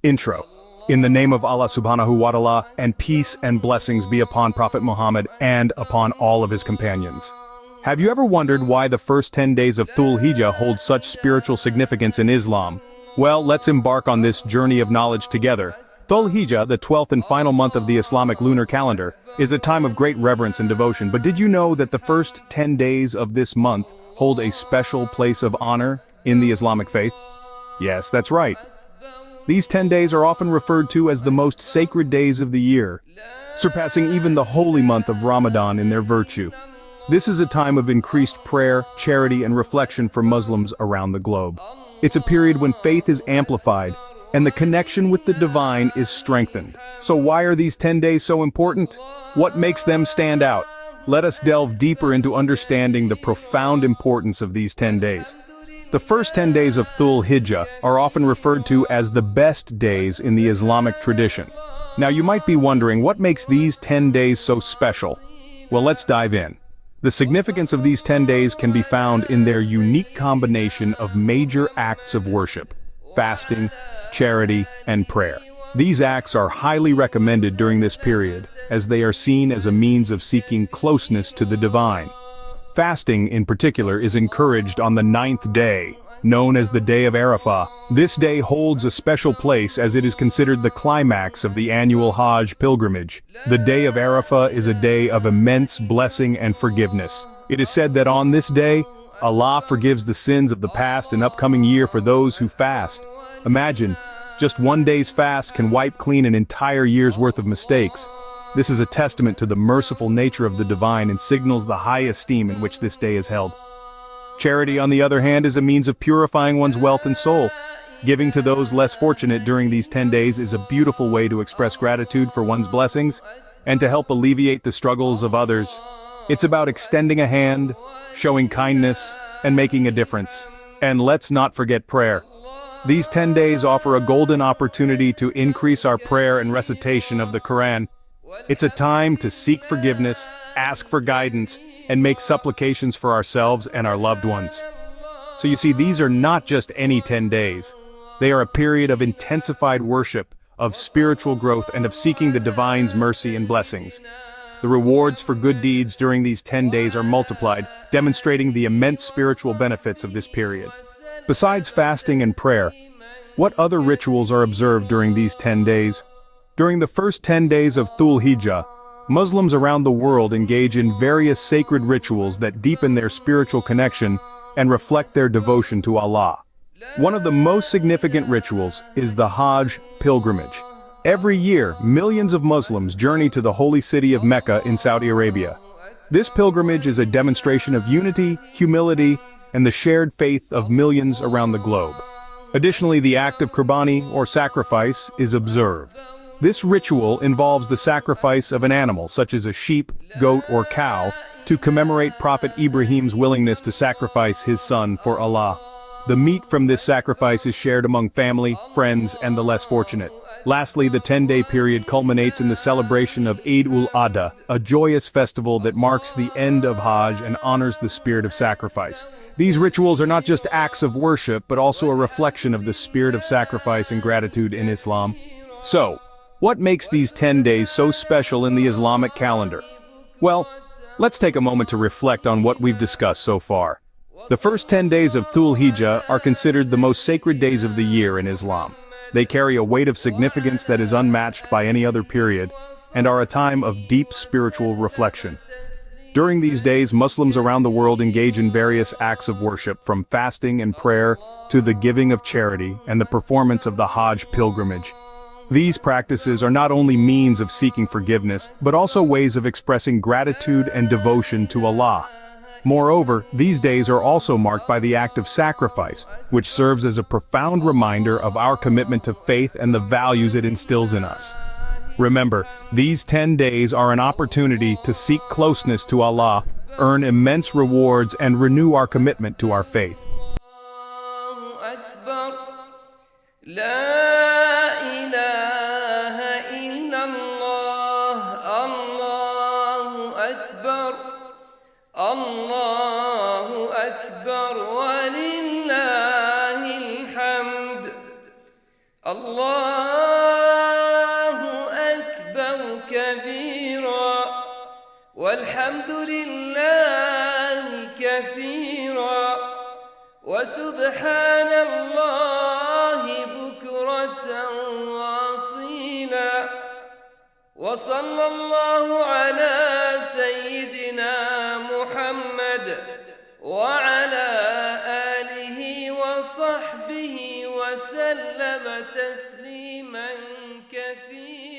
Intro. In the name of Allah subhanahu wa ta'ala, and peace and blessings be upon Prophet Muhammad and upon all of his companions. Have you ever wondered why the first 10 days of Thulhijjah hold such spiritual significance in Islam? Well, let's embark on this journey of knowledge together. Thulhijjah, the 12th and final month of the Islamic lunar calendar, is a time of great reverence and devotion. But did you know that the first 10 days of this month hold a special place of honor in the Islamic faith? Yes, that's right. These 10 days are often referred to as the most sacred days of the year, surpassing even the holy month of Ramadan in their virtue. This is a time of increased prayer, charity, and reflection for Muslims around the globe. It's a period when faith is amplified and the connection with the divine is strengthened. So why are these 10 days so important? What makes them stand out? Let us delve deeper into understanding the profound importance of these 10 days. The first 10 days of Thulhijjah are often referred to as the best days in the Islamic tradition. Now you might be wondering, what makes these 10 days so special? Well, let's dive in. The significance of these 10 days can be found in their unique combination of major acts of worship: fasting, charity, and prayer. These acts are highly recommended during this period, as they are seen as a means of seeking closeness to the divine. Fasting, in particular, is encouraged on the 9th day, known as the Day of Arafah. This day holds a special place as it is considered the climax of the annual Hajj pilgrimage. The Day of Arafah is a day of immense blessing and forgiveness. It is said that on this day, Allah forgives the sins of the past and upcoming year for those who fast. Imagine, just one day's fast can wipe clean an entire year's worth of mistakes. This is a testament to the merciful nature of the divine and signals the high esteem in which this day is held. Charity, on the other hand, is a means of purifying one's wealth and soul. Giving to those less fortunate during these 10 days is a beautiful way to express gratitude for one's blessings and to help alleviate the struggles of others. It's about extending a hand, showing kindness, and making a difference. And let's not forget prayer. These 10 days offer a golden opportunity to increase our prayer and recitation of the Quran. It's a time to seek forgiveness, ask for guidance, and make supplications for ourselves and our loved ones. So you see, these are not just any 10 days. They are a period of intensified worship, of spiritual growth, and of seeking the divine's mercy and blessings. The rewards for good deeds during these 10 days are multiplied, demonstrating the immense spiritual benefits of this period. Besides fasting and prayer, what other rituals are observed during these 10 days? During the first 10 days of Thulhijjah, Muslims around the world engage in various sacred rituals that deepen their spiritual connection and reflect their devotion to Allah. One of the most significant rituals is the Hajj pilgrimage. Every year, millions of Muslims journey to the holy city of Mecca in Saudi Arabia. This pilgrimage is a demonstration of unity, humility, and the shared faith of millions around the globe. Additionally, the act of qurbani, or sacrifice, is observed. This ritual involves the sacrifice of an animal, such as a sheep, goat, or cow, to commemorate Prophet Ibrahim's willingness to sacrifice his son for Allah. The meat from this sacrifice is shared among family, friends, and the less fortunate. Lastly, the 10-day period culminates in the celebration of Eid ul-Adha, a joyous festival that marks the end of Hajj and honors the spirit of sacrifice. These rituals are not just acts of worship, but also a reflection of the spirit of sacrifice and gratitude in Islam. So, what makes these 10 days so special in the Islamic calendar? Well, let's take a moment to reflect on what we've discussed so far. The first 10 days of Thulhijjah are considered the most sacred days of the year in Islam. They carry a weight of significance that is unmatched by any other period, and are a time of deep spiritual reflection. During these days, Muslims around the world engage in various acts of worship, from fasting and prayer to the giving of charity and the performance of the Hajj pilgrimage. These practices are not only means of seeking forgiveness, but also ways of expressing gratitude and devotion to Allah. Moreover, these days are also marked by the act of sacrifice, which serves as a profound reminder of our commitment to faith and the values it instills in us. Remember, these 10 days are an opportunity to seek closeness to Allah, earn immense rewards, and renew our commitment to our faith. Allahu Akbar wa lillahil hamd. Allah والحمد لله كثيرا وسبحان الله بكرة وأصيلا وصلى الله على سيدنا محمد وعلى آله وصحبه وسلم تسليما كثيرا.